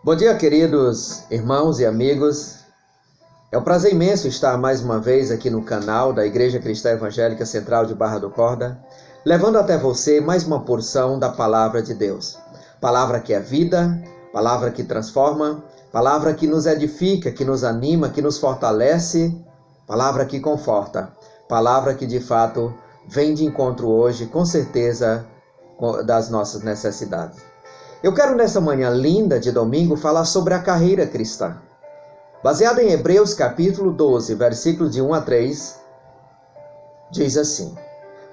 Bom dia, queridos irmãos e amigos. É um prazer imenso estar mais uma vez aqui no canal da Igreja Cristã Evangélica Central de Barra do Corda, levando até você mais uma porção da Palavra de Deus. Palavra que é vida, palavra que transforma, palavra que nos edifica, que nos anima, que nos fortalece, palavra que conforta, palavra que de fato vem de encontro hoje, com certeza, das nossas necessidades. Eu quero nessa manhã linda de domingo falar sobre a carreira cristã. Baseado em Hebreus capítulo 12, versículos de 1 a 3, diz assim: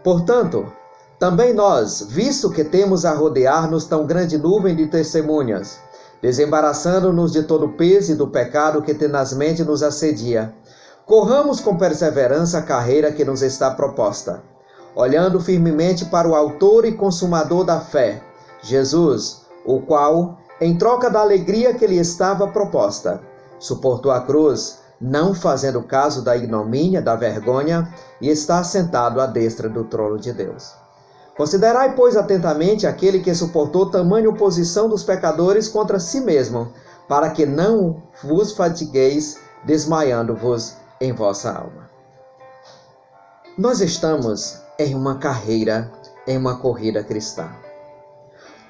Portanto, também nós, visto que temos a rodear-nos tão grande nuvem de testemunhas, desembaraçando-nos de todo o peso e do pecado que tenazmente nos assedia, corramos com perseverança a carreira que nos está proposta, olhando firmemente para o autor e consumador da fé, Jesus, o qual, em troca da alegria que lhe estava proposta, suportou a cruz, não fazendo caso da ignomínia, da vergonha, e está assentado à destra do trono de Deus. Considerai, pois, atentamente aquele que suportou tamanha oposição dos pecadores contra si mesmo, para que não vos fatigueis, desmaiando-vos em vossa alma. Nós estamos em uma carreira, em uma corrida cristã.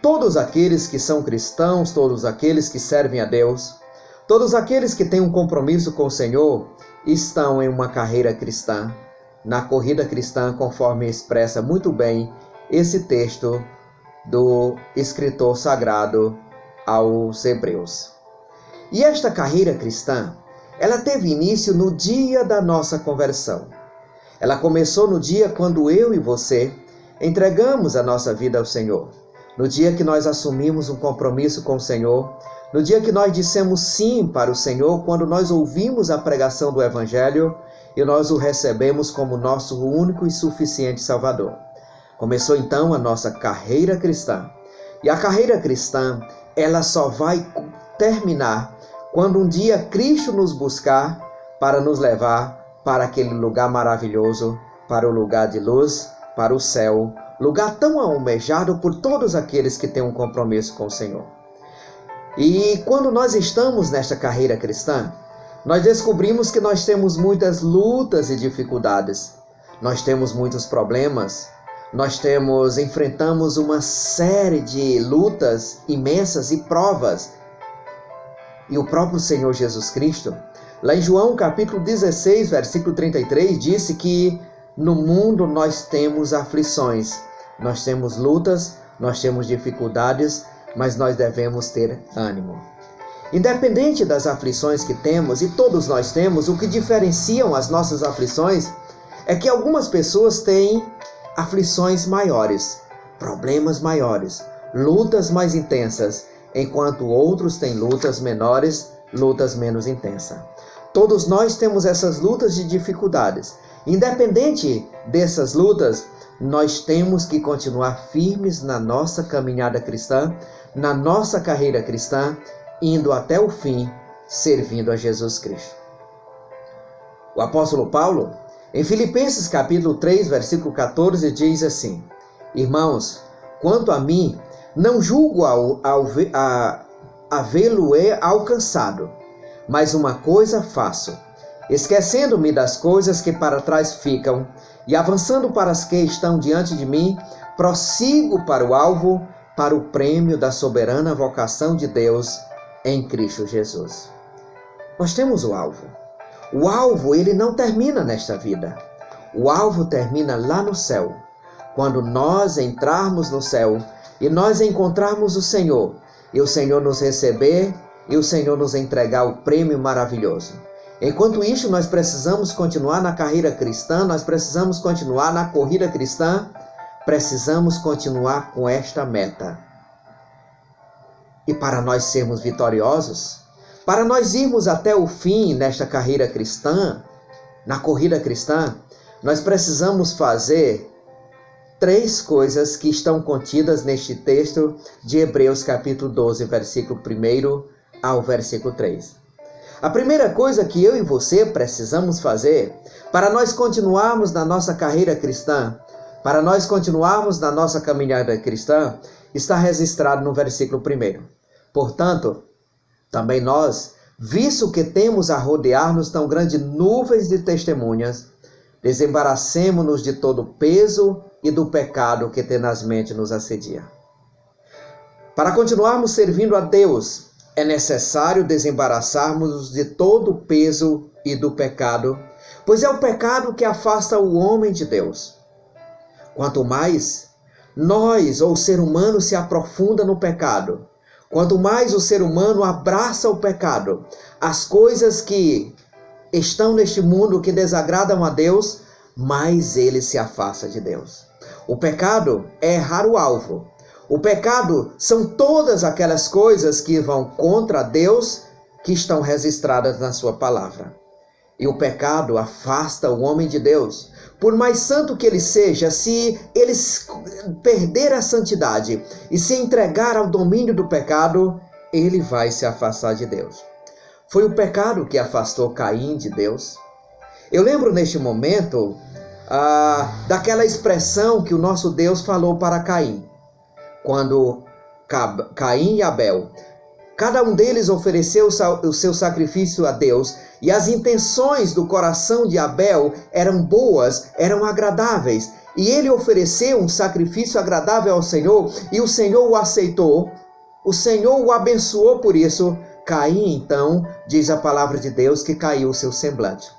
Todos aqueles que são cristãos, todos aqueles que servem a Deus, todos aqueles que têm um compromisso com o Senhor, estão em uma carreira cristã, na corrida cristã, conforme expressa muito bem esse texto do escritor sagrado aos Hebreus. E esta carreira cristã, ela teve início no dia da nossa conversão. Ela começou no dia quando eu e você entregamos a nossa vida ao Senhor. No dia que nós assumimos um compromisso com o Senhor, no dia que nós dissemos sim para o Senhor, quando nós ouvimos a pregação do Evangelho e nós o recebemos como nosso único e suficiente Salvador. Começou então a nossa carreira cristã. E a carreira cristã, ela só vai terminar quando um dia Cristo nos buscar para nos levar para aquele lugar maravilhoso, para o lugar de luz, para o céu, lugar tão almejado por todos aqueles que têm um compromisso com o Senhor. E quando nós estamos nesta carreira cristã, nós descobrimos que nós temos muitas lutas e dificuldades. Nós temos muitos problemas. Enfrentamos uma série de lutas imensas e provas. E o próprio Senhor Jesus Cristo, lá em João capítulo 16, versículo 33, disse que no mundo nós temos aflições, nós temos lutas, nós temos dificuldades, mas nós devemos ter ânimo. Independente das aflições que temos, e todos nós temos, o que diferenciam as nossas aflições é que algumas pessoas têm aflições maiores, problemas maiores, lutas mais intensas, enquanto outros têm lutas menores, lutas menos intensas. Todos nós temos essas lutas e dificuldades. Independente dessas lutas, nós temos que continuar firmes na nossa caminhada cristã, na nossa carreira cristã, indo até o fim, servindo a Jesus Cristo. O apóstolo Paulo, em Filipenses capítulo 3, versículo 14, diz assim: Irmãos, quanto a mim, não julgo havê-lo alcançado, mas uma coisa faço, esquecendo-me das coisas que para trás ficam e avançando para as que estão diante de mim, prossigo para o alvo, para o prêmio da soberana vocação de Deus em Cristo Jesus. Nós temos o alvo. O alvo, ele não termina nesta vida. O alvo termina lá no céu. Quando nós entrarmos no céu e nós encontrarmos o Senhor, e o Senhor nos receber, e o Senhor nos entregar o prêmio maravilhoso. Enquanto isso, nós precisamos continuar na carreira cristã, nós precisamos continuar na corrida cristã, precisamos continuar com esta meta. E para nós sermos vitoriosos, para nós irmos até o fim nesta carreira cristã, na corrida cristã, nós precisamos fazer 3 coisas que estão contidas neste texto de Hebreus capítulo 12, versículo 1 ao versículo 3. A primeira coisa que eu e você precisamos fazer para nós continuarmos na nossa carreira cristã, para nós continuarmos na nossa caminhada cristã, está registrado no versículo 1. Portanto, Também nós, visto que temos a rodear-nos tão grandes nuvens de testemunhas, desembaracemo-nos de todo o peso e do pecado que tenazmente nos assedia. Para continuarmos servindo a Deus, é necessário desembaraçarmos-nos de todo o peso e do pecado, pois é o pecado que afasta o homem de Deus. Quanto mais nós, ou o ser humano, se aprofunda no pecado, quanto mais o ser humano abraça o pecado, as coisas que estão neste mundo que desagradam a Deus, mais ele se afasta de Deus. O pecado é errar o alvo. O pecado são todas aquelas coisas que vão contra Deus, que estão registradas na sua palavra. E o pecado afasta o homem de Deus. Por mais santo que ele seja, se ele perder a santidade e se entregar ao domínio do pecado, ele vai se afastar de Deus. Foi o pecado que afastou Caim de Deus. Eu lembro neste momento daquela expressão que o nosso Deus falou para Caim. Quando Caim e Abel, cada um deles ofereceu o seu sacrifício a Deus, e as intenções do coração de Abel eram boas, eram agradáveis, e ele ofereceu um sacrifício agradável ao Senhor, e o Senhor o aceitou, o Senhor o abençoou por isso. Caim, então, diz a palavra de Deus que caiu o seu semblante.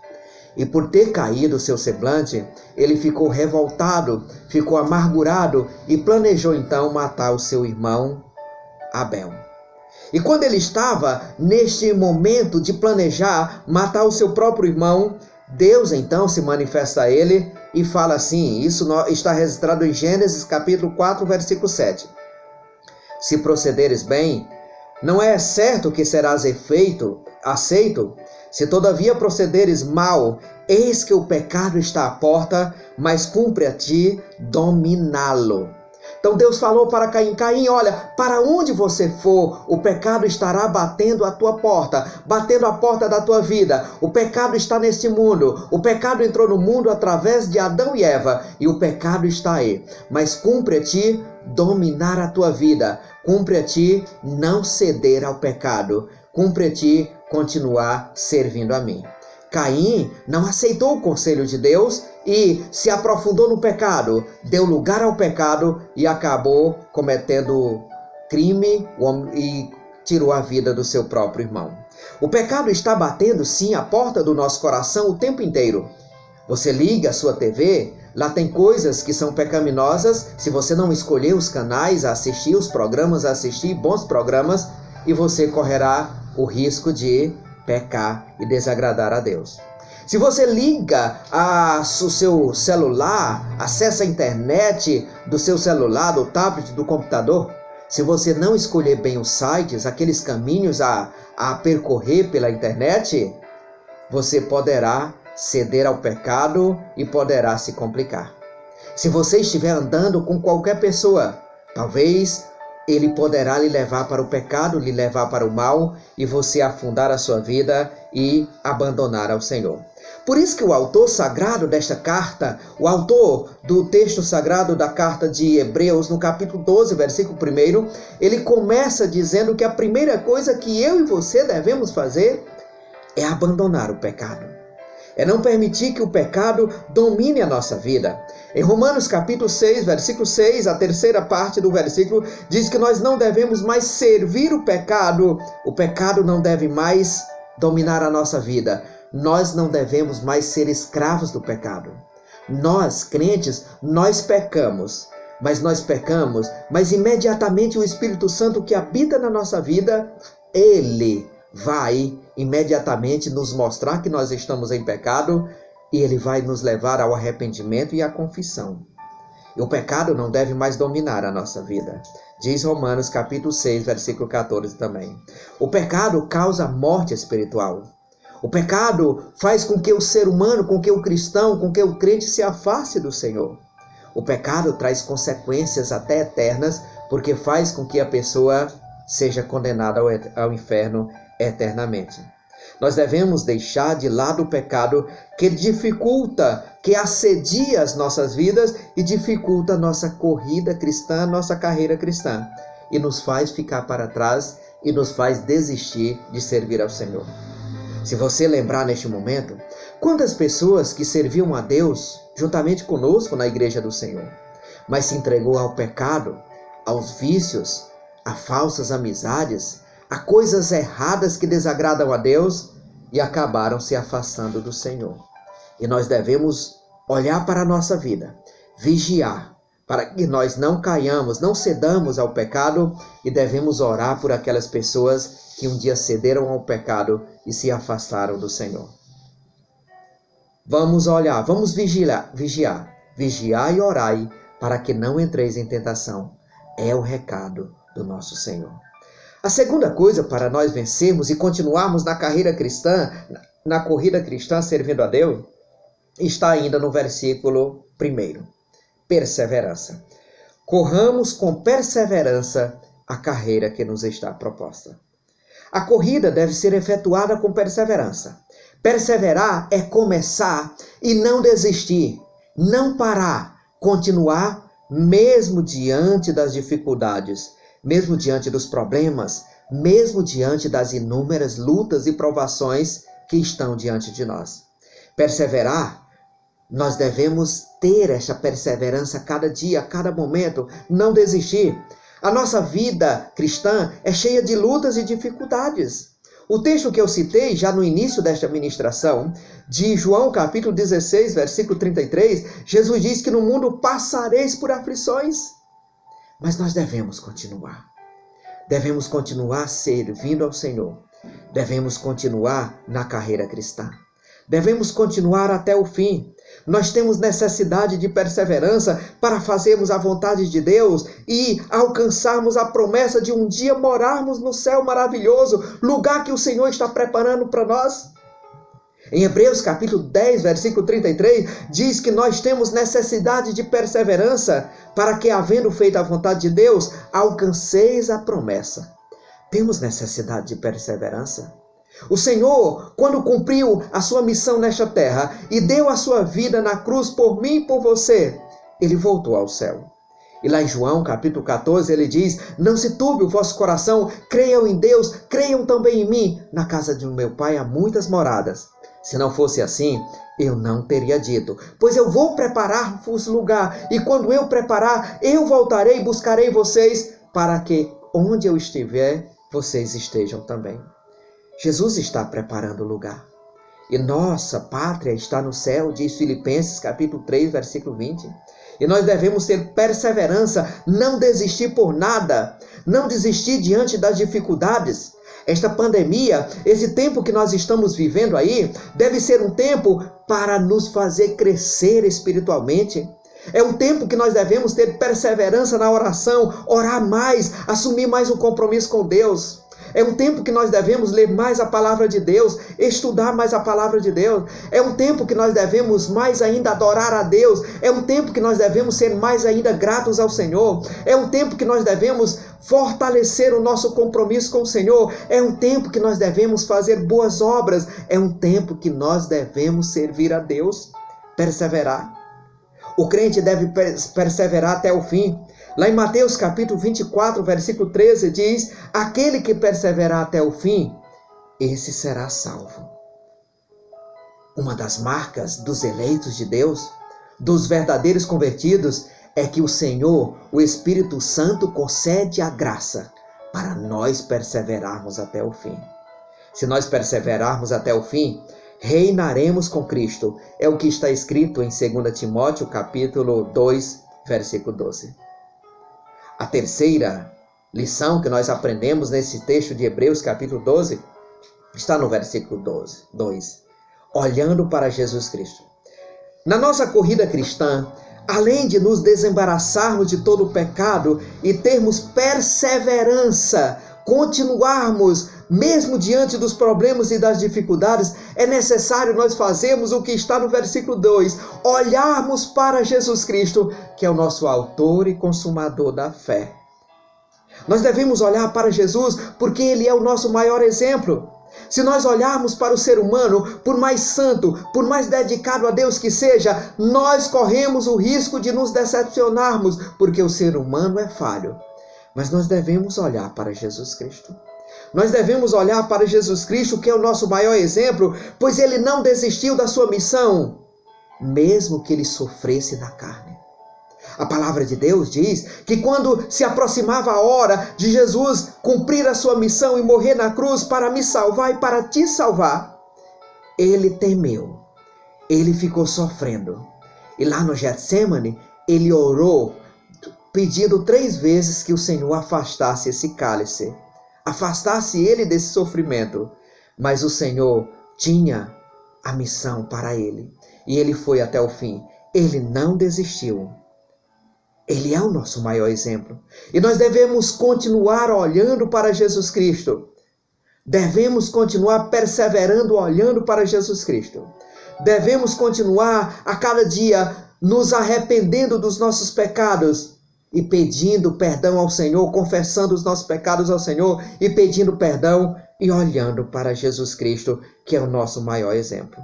E por ter caído o seu semblante, ele ficou revoltado, ficou amargurado e planejou então matar o seu irmão Abel. E quando ele estava neste momento de planejar matar o seu próprio irmão, Deus então se manifesta a ele e fala assim, isso está registrado em Gênesis capítulo 4, versículo 7. Se procederes bem, não é certo que serás aceito? Se todavia procederes mal, eis que o pecado está à porta, mas cumpre a ti dominá-lo. Então Deus falou para Caim, Caim, olha, para onde você for, o pecado estará batendo a tua porta, batendo a porta da tua vida. O pecado está neste mundo, o pecado entrou no mundo através de Adão e Eva, e o pecado está aí. Mas cumpre a ti dominar a tua vida, cumpre a ti não ceder ao pecado, cumpre a ti continuar servindo a mim. Caim não aceitou o conselho de Deus e se aprofundou no pecado, deu lugar ao pecado e acabou cometendo crime e tirou a vida do seu próprio irmão. O pecado está batendo sim a porta do nosso coração o tempo inteiro. Você liga a sua TV, lá tem coisas que são pecaminosas, se você não escolher os canais a assistir, os programas a assistir, bons programas, e você correrá o risco de pecar e desagradar a Deus. Se você liga o seu celular, acessa a internet do seu celular, do tablet, do computador, se você não escolher bem os sites, aqueles caminhos a percorrer pela internet, você poderá ceder ao pecado e poderá se complicar. Se você estiver andando com qualquer pessoa, talvez ele poderá lhe levar para o pecado, lhe levar para o mal e você afundar a sua vida e abandonar ao Senhor. Por isso que o autor sagrado desta carta, o autor do texto sagrado da carta de Hebreus, no capítulo 12, versículo 1, ele começa dizendo que a primeira coisa que eu e você devemos fazer é abandonar o pecado. É não permitir que o pecado domine a nossa vida. Em Romanos capítulo 6, versículo 6, a terceira parte do versículo, diz que nós não devemos mais servir o pecado não deve mais dominar a nossa vida. Nós não devemos mais ser escravos do pecado. Nós, crentes, nós pecamos, mas imediatamente o Espírito Santo que habita na nossa vida, ele vai imediatamente nos mostrar que nós estamos em pecado e ele vai nos levar ao arrependimento e à confissão. E o pecado não deve mais dominar a nossa vida. Diz Romanos capítulo 6, versículo 14 também. O pecado causa morte espiritual. O pecado faz com que o ser humano, com que o cristão, com que o crente se afaste do Senhor. O pecado traz consequências até eternas, porque faz com que a pessoa seja condenada ao inferno eternamente. Nós devemos deixar de lado o pecado que dificulta, que assedia as nossas vidas e dificulta a nossa corrida cristã, nossa carreira cristã, e nos faz ficar para trás e nos faz desistir de servir ao Senhor. Se você lembrar neste momento, quantas pessoas que serviam a Deus juntamente conosco na igreja do Senhor, mas se entregou ao pecado, aos vícios, a falsas amizades, a coisas erradas que desagradam a Deus e acabaram se afastando do Senhor. E nós devemos olhar para a nossa vida, vigiar, para que nós não caiamos, não cedamos ao pecado, e devemos orar por aquelas pessoas que um dia cederam ao pecado e se afastaram do Senhor. Vamos olhar, vamos vigiar e orai para que não entreis em tentação. É o recado do nosso Senhor. A segunda coisa para nós vencermos e continuarmos na carreira cristã, na corrida cristã servindo a Deus, está ainda no versículo 1. Perseverança. Corramos com perseverança a carreira que nos está proposta. A corrida deve ser efetuada com perseverança. Perseverar é começar e não desistir, não parar, continuar mesmo diante das dificuldades, mesmo diante dos problemas, mesmo diante das inúmeras lutas e provações que estão diante de nós. Perseverar, nós devemos ter essa perseverança a cada dia, a cada momento, não desistir. A nossa vida cristã é cheia de lutas e dificuldades. O texto que eu citei já no início desta ministração, de João capítulo 16, versículo 33, Jesus diz que no mundo passareis por aflições. Mas nós devemos continuar. Devemos continuar servindo ao Senhor. Devemos continuar na carreira cristã. Devemos continuar até o fim. Nós temos necessidade de perseverança para fazermos a vontade de Deus e alcançarmos a promessa de um dia morarmos no céu maravilhoso, lugar que o Senhor está preparando para nós. Em Hebreus capítulo 10, versículo 33, diz que nós temos necessidade de perseverança para que, havendo feito a vontade de Deus, alcanceis a promessa. Temos necessidade de perseverança. O Senhor, quando cumpriu a sua missão nesta terra e deu a sua vida na cruz por mim e por você, ele voltou ao céu. E lá em João capítulo 14 ele diz: não se turbe o vosso coração, creiam em Deus, creiam também em mim. Na casa de meu pai há muitas moradas. Se não fosse assim, eu não teria dito, pois eu vou preparar-vos lugar, e quando eu preparar, eu voltarei e buscarei vocês, para que onde eu estiver, vocês estejam também. Jesus está preparando o lugar. E nossa pátria está no céu, diz Filipenses capítulo 3, versículo 20. E nós devemos ter perseverança, não desistir por nada, não desistir diante das dificuldades. Esta pandemia, esse tempo que nós estamos vivendo aí, deve ser um tempo para nos fazer crescer espiritualmente. É um tempo que nós devemos ter perseverança na oração, orar mais, assumir mais um compromisso com Deus. É um tempo que nós devemos ler mais a palavra de Deus, estudar mais a palavra de Deus. É um tempo que nós devemos mais ainda adorar a Deus. É um tempo que nós devemos ser mais ainda gratos ao Senhor. É um tempo que nós devemos fortalecer o nosso compromisso com o Senhor. É um tempo que nós devemos fazer boas obras. É um tempo que nós devemos servir a Deus, perseverar. O crente deve perseverar até o fim. Lá em Mateus capítulo 24, versículo 13, diz: aquele que perseverar até o fim, esse será salvo. Uma das marcas dos eleitos de Deus, dos verdadeiros convertidos, é que o Senhor, o Espírito Santo, concede a graça para nós perseverarmos até o fim. Se nós perseverarmos até o fim, reinaremos com Cristo. É o que está escrito em 2 Timóteo capítulo 2, versículo 12. A terceira lição que nós aprendemos nesse texto de Hebreus capítulo 12 está no versículo 2. Olhando para Jesus Cristo. Na nossa corrida cristã, além de nos desembaraçarmos de todo o pecado e termos perseverança, continuarmos mesmo diante dos problemas e das dificuldades, é necessário nós fazermos o que está no versículo 2, olharmos para Jesus Cristo, que é o nosso autor e consumador da fé. Nós devemos olhar para Jesus porque Ele é o nosso maior exemplo. Se nós olharmos para o ser humano, por mais santo, por mais dedicado a Deus que seja, nós corremos o risco de nos decepcionarmos, porque o ser humano é falho. Mas nós devemos olhar para Jesus Cristo. Nós devemos olhar para Jesus Cristo, que é o nosso maior exemplo, pois ele não desistiu da sua missão, mesmo que ele sofresse na carne. A palavra de Deus diz que quando se aproximava a hora de Jesus cumprir a sua missão e morrer na cruz para me salvar e para te salvar, ele temeu, ele ficou sofrendo. E lá no Getsemane, ele orou, pedindo 3 vezes que o Senhor afastasse esse cálice, afastasse ele desse sofrimento. Mas o Senhor tinha a missão para ele, e ele foi até o fim. Ele não desistiu. Ele é o nosso maior exemplo. E nós devemos continuar olhando para Jesus Cristo. Devemos continuar perseverando olhando para Jesus Cristo. Devemos continuar a cada dia nos arrependendo dos nossos pecados e pedindo perdão ao Senhor, confessando os nossos pecados ao Senhor e pedindo perdão e olhando para Jesus Cristo, que é o nosso maior exemplo.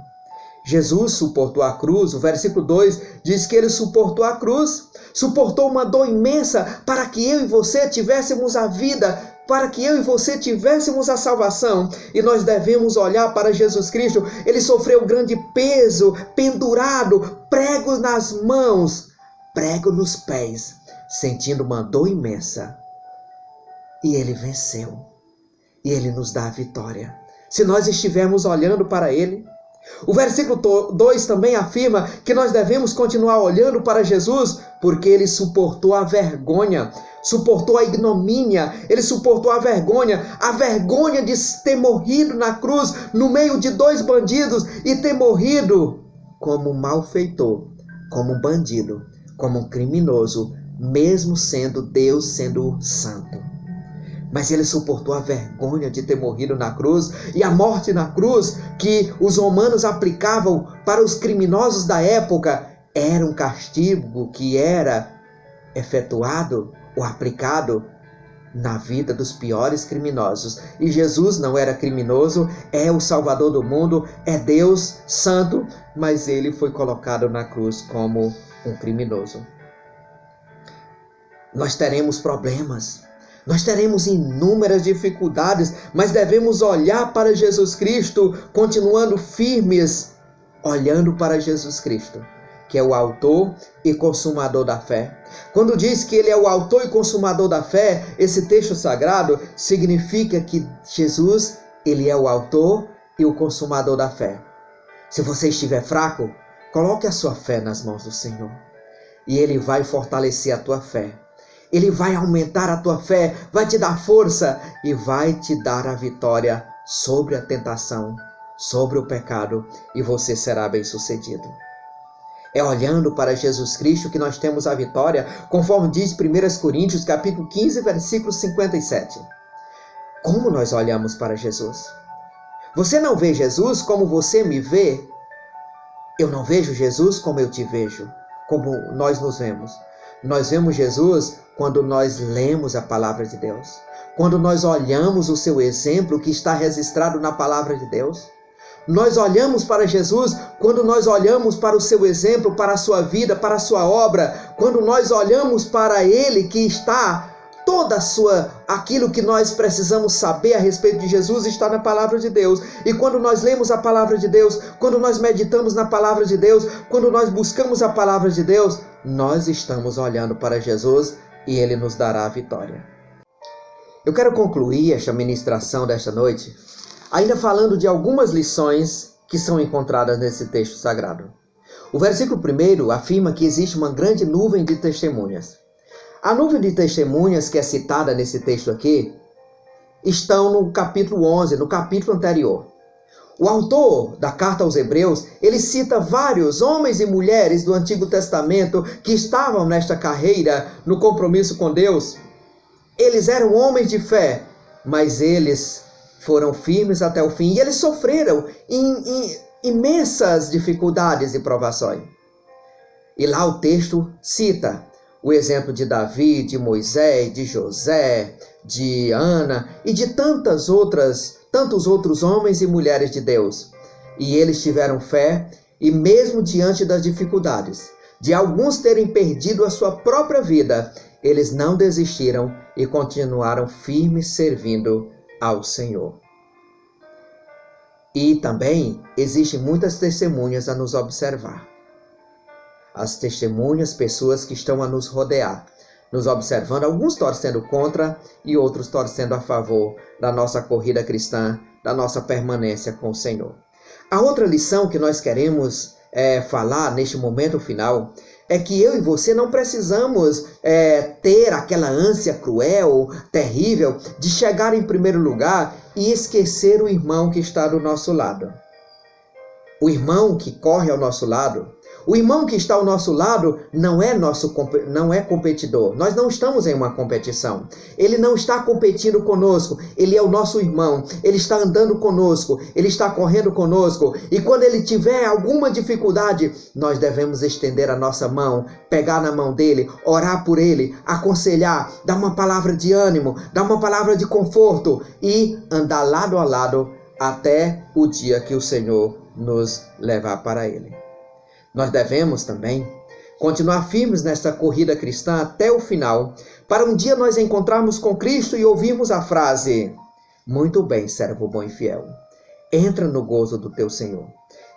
Jesus suportou a cruz, o versículo 2 diz que ele suportou a cruz, suportou uma dor imensa para que eu e você tivéssemos a vida, para que eu e você tivéssemos a salvação. E nós devemos olhar para Jesus Cristo. Ele sofreu grande peso, pendurado, prego nas mãos, prego nos pés, sentindo uma dor imensa. E ele venceu. E ele nos dá a vitória, se nós estivermos olhando para ele. O versículo 2 também afirma que nós devemos continuar olhando para Jesus, porque ele suportou a vergonha, suportou a ignomínia, ele suportou a vergonha de ter morrido na cruz, no meio de 2 bandidos, e ter morrido como um malfeitor, como um bandido, como um criminoso, mesmo sendo Deus, sendo santo. Mas ele suportou a vergonha de ter morrido na cruz, e a morte na cruz que os romanos aplicavam para os criminosos da época era um castigo que era efetuado ou aplicado na vida dos piores criminosos. E Jesus não era criminoso, é o Salvador do mundo, é Deus santo, mas ele foi colocado na cruz como um criminoso. Nós teremos problemas. Nós teremos inúmeras dificuldades, mas devemos olhar para Jesus Cristo, continuando firmes, olhando para Jesus Cristo, que é o autor e consumador da fé. Quando diz que ele é o autor e consumador da fé, esse texto sagrado significa que Jesus, ele é o autor e o consumador da fé. Se você estiver fraco, coloque a sua fé nas mãos do Senhor, e ele vai fortalecer a tua fé. Ele vai aumentar a tua fé, vai te dar força e vai te dar a vitória sobre a tentação, sobre o pecado, e você será bem-sucedido. É olhando para Jesus Cristo que nós temos a vitória, conforme diz 1 Coríntios, capítulo 15, versículo 57. Como nós olhamos para Jesus? Você não vê Jesus como você me vê? Eu não vejo Jesus como eu te vejo, como nós nos vemos. Nós vemos Jesus quando nós lemos a palavra de Deus, quando nós olhamos o seu exemplo que está registrado na palavra de Deus. Nós olhamos para Jesus quando nós olhamos para o seu exemplo, para a sua vida, para a sua obra, quando nós olhamos para ele que está aquilo que nós precisamos saber a respeito de Jesus está na palavra de Deus. E quando nós lemos a palavra de Deus, quando nós meditamos na palavra de Deus, quando nós buscamos a palavra de Deus, nós estamos olhando para Jesus e ele nos dará a vitória. Eu quero concluir esta ministração desta noite ainda falando de algumas lições que são encontradas nesse texto sagrado. O versículo 1 afirma que existe uma grande nuvem de testemunhas. A nuvem de testemunhas que é citada nesse texto aqui estão no capítulo 11, no capítulo anterior. O autor da carta aos Hebreus, ele cita vários homens e mulheres do Antigo Testamento que estavam nesta carreira, no compromisso com Deus. Eles eram homens de fé, mas eles foram firmes até o fim e eles sofreram imensas dificuldades e provações. E lá o texto cita o exemplo de Davi, de Moisés, de José, de Ana e de tantos outros homens e mulheres de Deus. E eles tiveram fé, e mesmo diante das dificuldades, de alguns terem perdido a sua própria vida, eles não desistiram e continuaram firmes servindo ao Senhor. E também existem muitas testemunhas a nos observar. As testemunhas, pessoas que estão a nos rodear, nos observando, alguns torcendo contra e outros torcendo a favor da nossa corrida cristã, da nossa permanência com o Senhor. A outra lição que nós queremos falar neste momento final é que eu e você não precisamos ter aquela ânsia cruel, terrível, de chegar em primeiro lugar e esquecer o irmão que está do nosso lado. O irmão que corre ao nosso lado, o irmão que está ao nosso lado não é competidor. Nós não estamos em uma competição. Ele não está competindo conosco. Ele é o nosso irmão. Ele está andando conosco. Ele está correndo conosco. E quando ele tiver alguma dificuldade, nós devemos estender a nossa mão, pegar na mão dele, orar por ele, aconselhar, dar uma palavra de ânimo, dar uma palavra de conforto e andar lado a lado até o dia que o Senhor nos levar para ele. Nós devemos também continuar firmes nesta corrida cristã até o final, para um dia nós encontrarmos com Cristo e ouvirmos a frase: muito bem, servo bom e fiel, entra no gozo do teu Senhor,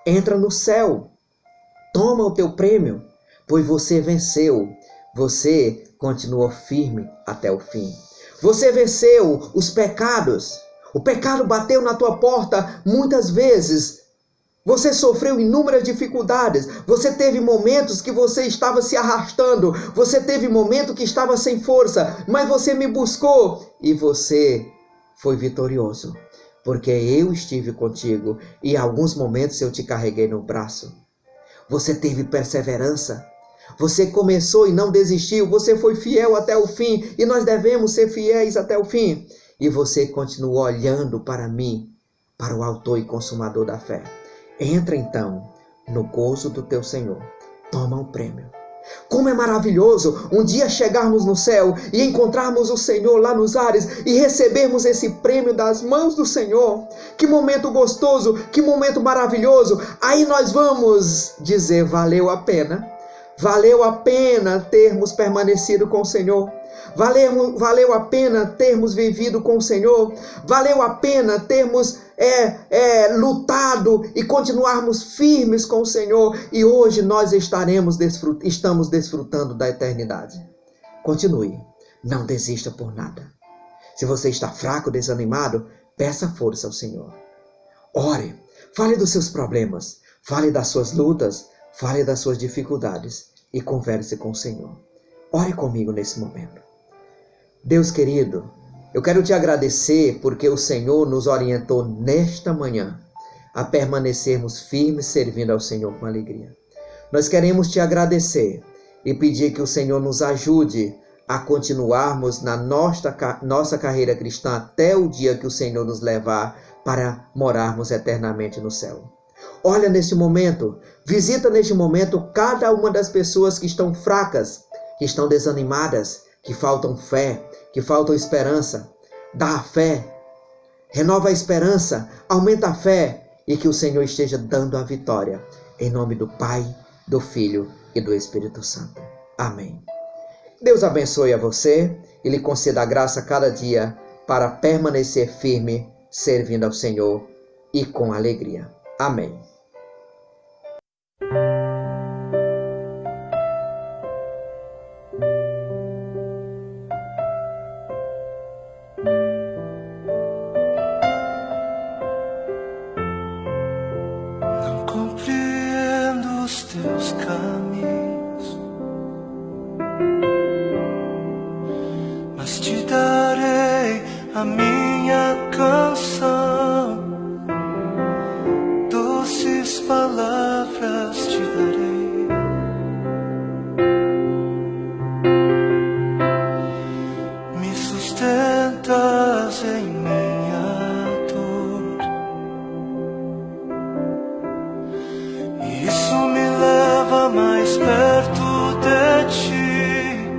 entra no céu, toma o teu prêmio, pois você venceu, você continuou firme até o fim. Você venceu os pecados, o pecado bateu na tua porta muitas vezes. Você sofreu inúmeras dificuldades, você teve momentos que você estava se arrastando, você teve momentos que estava sem força, mas você me buscou e você foi vitorioso, porque eu estive contigo e em alguns momentos eu te carreguei no braço. Você teve perseverança, você começou e não desistiu, você foi fiel até o fim e nós devemos ser fiéis até o fim. E você continuou olhando para mim, para o autor e consumador da fé. Entra então no gozo do teu Senhor, toma o prêmio. Como é maravilhoso um dia chegarmos no céu e encontrarmos o Senhor lá nos ares e recebermos esse prêmio das mãos do Senhor. Que momento gostoso, que momento maravilhoso. Aí nós vamos dizer: valeu a pena. Valeu a pena termos permanecido com o Senhor. Valeu a pena termos vivido com o Senhor. Valeu a pena termos lutado e continuarmos firmes com o Senhor. E hoje nós estamos desfrutando da eternidade. Continue. Não desista por nada. Se você está fraco, desanimado, peça força ao Senhor. Ore. Fale dos seus problemas. Fale das suas lutas. Fale das suas dificuldades e converse com o Senhor. Ore comigo nesse momento. Deus querido, eu quero te agradecer porque o Senhor nos orientou nesta manhã a permanecermos firmes servindo ao Senhor com alegria. Nós queremos te agradecer e pedir que o Senhor nos ajude a continuarmos na nossa carreira cristã até o dia que o Senhor nos levar para morarmos eternamente no céu. Olha neste momento, visita neste momento cada uma das pessoas que estão fracas, que estão desanimadas, que faltam fé, que faltam esperança. Dá a fé, renova a esperança, aumenta a fé e que o Senhor esteja dando a vitória. Em nome do Pai, do Filho e do Espírito Santo. Amém. Deus abençoe a você e lhe conceda a graça cada dia para permanecer firme, servindo ao Senhor e com alegria. Amém. Não compreendo os teus caminhos, mas te darei a minha canção. Doces palavras te darei, me sustentas em minha dor. Isso me leva mais perto de ti,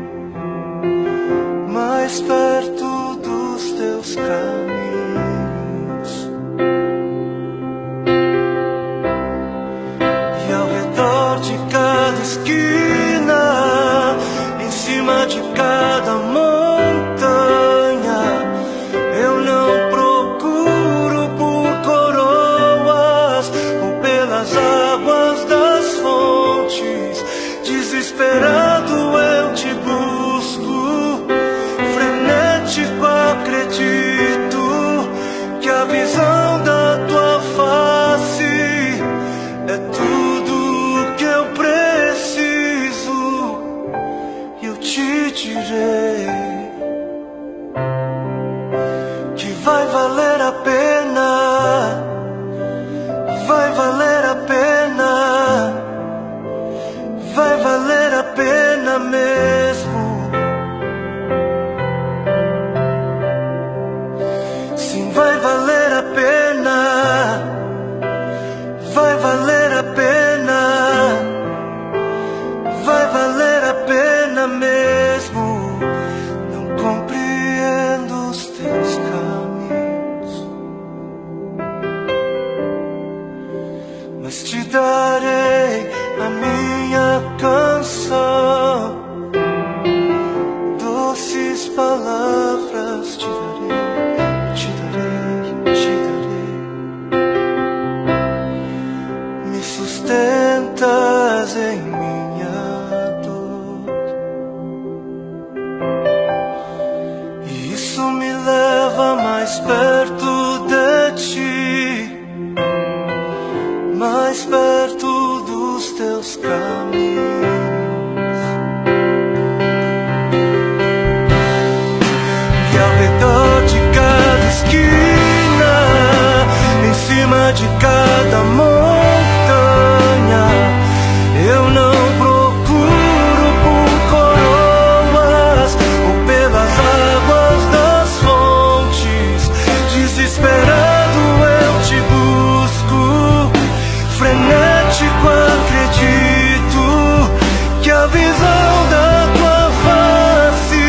mais perto dos teus caminhos. De cada esquina, em cima de cada montanha, eu não visão da tua face é tudo que eu preciso. Eu te direi que vai valer a pena, vai valer a pena, vai valer a pena mesmo. Sim, vai valer a pena, vai valer a pena, vai valer a pena mesmo. Não compreendo os teus caminhos, mas te darei a minha canção. Doces palavras te darei, te darei, te darei. Me sustentas em minha dor, e isso me leva mais perto de ti, mais perto dos teus caminhos. E ao redor de cada esquina, em cima de cada montanha, eu não procuro por coroas ou pelas águas das fontes. Desesperado eu te busco, frenético acredito que a visão da tua face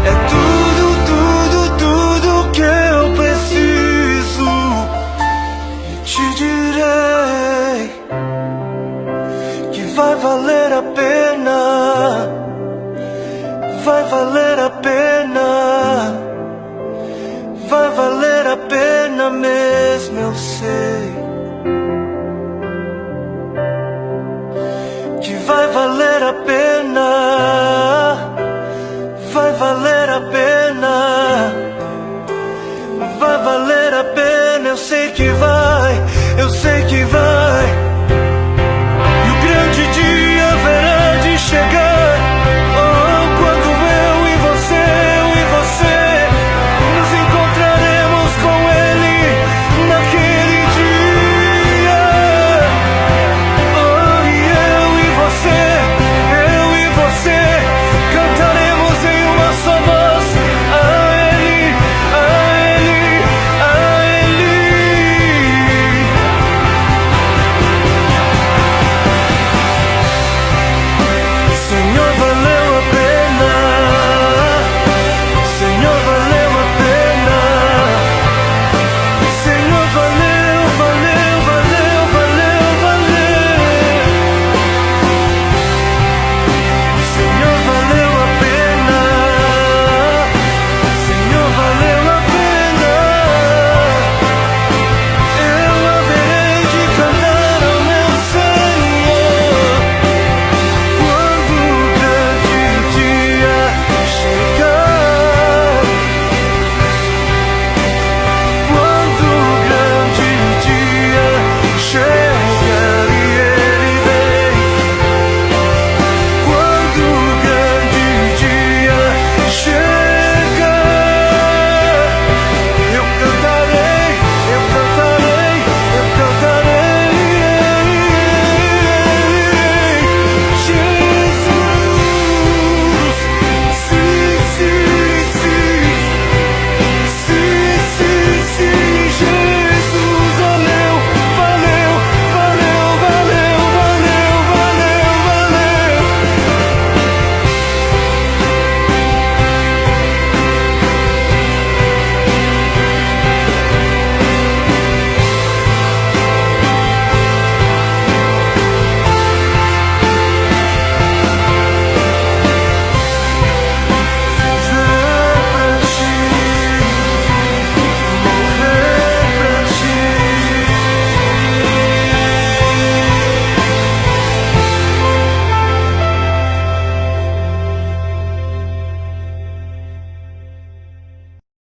é tudo, tudo, tudo que eu preciso. E te direi que vai valer a pena, vai valer a pena, vai valer a pena mesmo, eu sei que vai valer a pena, vai valer a pena, vai valer a pena, eu sei que vai